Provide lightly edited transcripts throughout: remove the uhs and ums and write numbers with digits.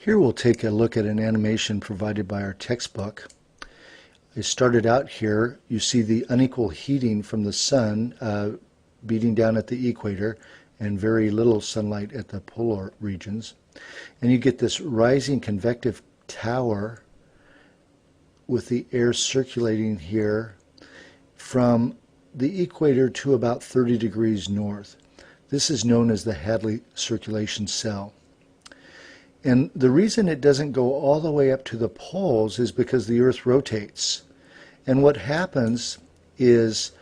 Here we'll take a look at an animation provided by our textbook. I started out here. You see the unequal heating from the sun beating down at the equator and very little sunlight at the polar regions. And you get this rising convective tower with the air circulating here from the equator to about 30 degrees north. This is known as the Hadley circulation cell. And the reason it doesn't go all the way up to the poles is because the Earth rotates. And what happens is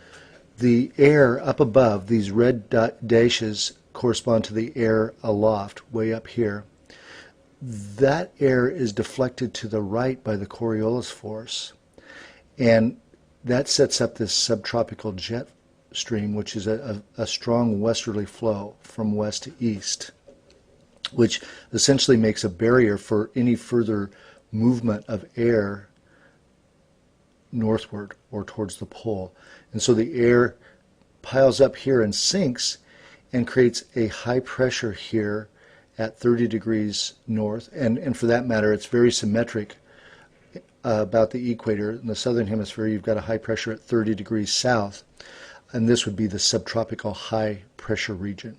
the air up above, these red dashes correspond to the air aloft, way up here. That air is deflected to the right by the Coriolis force. And that sets up this subtropical jet stream, which is a strong westerly flow from west to east, which essentially makes a barrier for any further movement of air northward or towards the pole. And so the air piles up here and sinks and creates a high pressure here at 30 degrees north. And for that matter, it's very symmetric about the equator. In the southern hemisphere, you've got a high pressure at 30 degrees south, and this would be the subtropical high pressure region.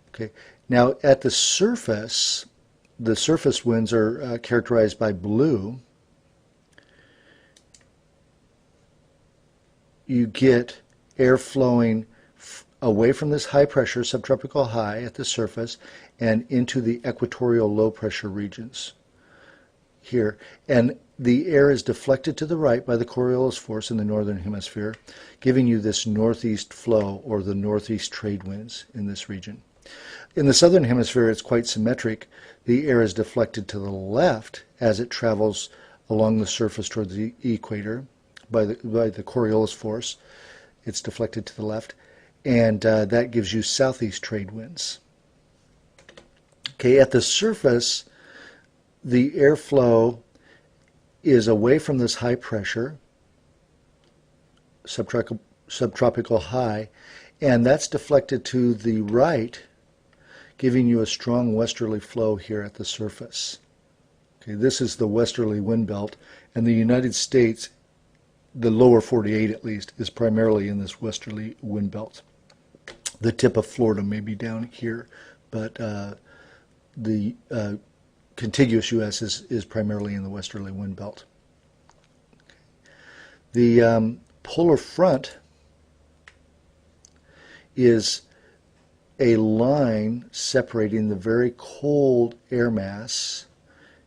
Okay. Now at the surface winds are characterized by blue. You get air flowing away from this high pressure, subtropical high at the surface, and into the equatorial low pressure regions here. And the air is deflected to the right by the Coriolis force in the northern hemisphere, giving you this northeast flow or the northeast trade winds in this region. In the southern hemisphere, it's quite symmetric. The air is deflected to the left as it travels along the surface toward the equator by the Coriolis force. It's deflected to the left, and that gives you southeast trade winds. Okay, at the surface, the airflow is away from this high pressure, subtropical high, and that's deflected to the right, giving you a strong westerly flow here at the surface. Okay, this is the westerly wind belt, and the United States, the lower 48 at least, is primarily in this westerly wind belt. The tip of Florida may be down here, but the contiguous U.S. is primarily in the westerly wind belt. Okay. The polar front is a line separating the very cold air mass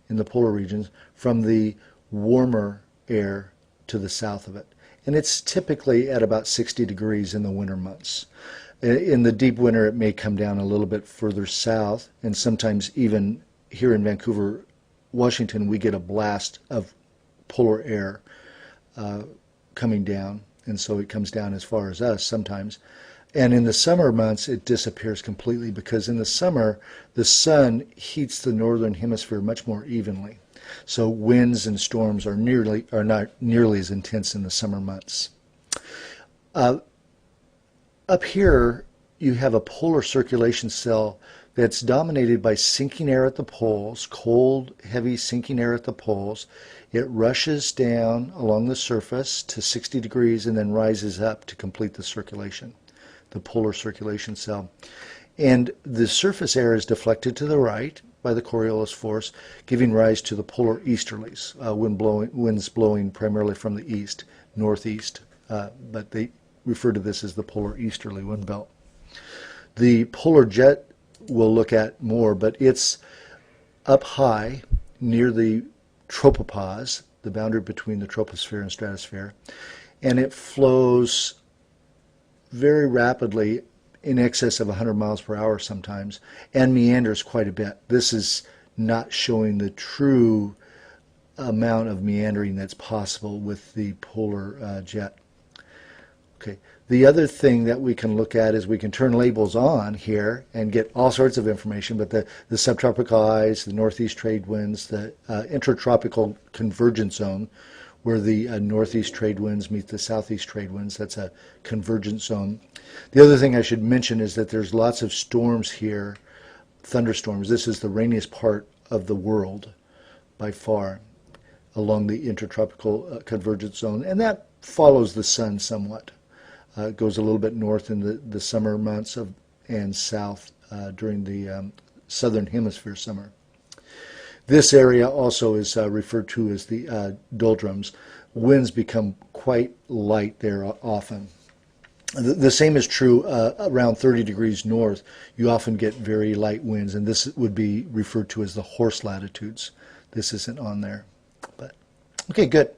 in the polar regions from the warmer air to the south of it. And it's typically at about 60 degrees in the winter months. In the deep winter, it may come down a little bit further south, and sometimes even here in Vancouver, Washington, we get a blast of polar air coming down, and so it comes down as far as us sometimes. And in the summer months, it disappears completely because in the summer, the sun heats the northern hemisphere much more evenly. So winds and storms are not nearly as intense in the summer months. Up here, you have a polar circulation cell that's dominated by sinking air at the poles, cold, heavy sinking air at the poles. It rushes down along the surface to 60 degrees and then rises up to complete the circulation, the polar circulation cell. And the surface air is deflected to the right by the Coriolis force, giving rise to the polar easterlies, winds blowing primarily from the east, northeast, but they refer to this as the polar easterly wind belt. The polar jet we'll look at more, but it's up high near the tropopause, the boundary between the troposphere and stratosphere, and it flows very rapidly in excess of 100 miles per hour sometimes, and meanders quite a bit. This is not showing the true amount of meandering that's possible with the polar jet. Okay. The other thing that we can look at is we can turn labels on here and get all sorts of information, but the subtropical highs, the northeast trade winds, the intertropical convergence zone, where the northeast trade winds meet the southeast trade winds, that's a convergence zone. The other thing I should mention is that there's lots of storms here thunderstorms. This is the rainiest part of the world by far along the intertropical convergence zone, and that follows the sun somewhat. It goes a little bit north in the summer months and south during the southern hemisphere summer. This area also is referred to as the doldrums. Winds become quite light there often. The same is true around 30 degrees north. You often get very light winds, and this would be referred to as the horse latitudes. This isn't on there. But okay, good.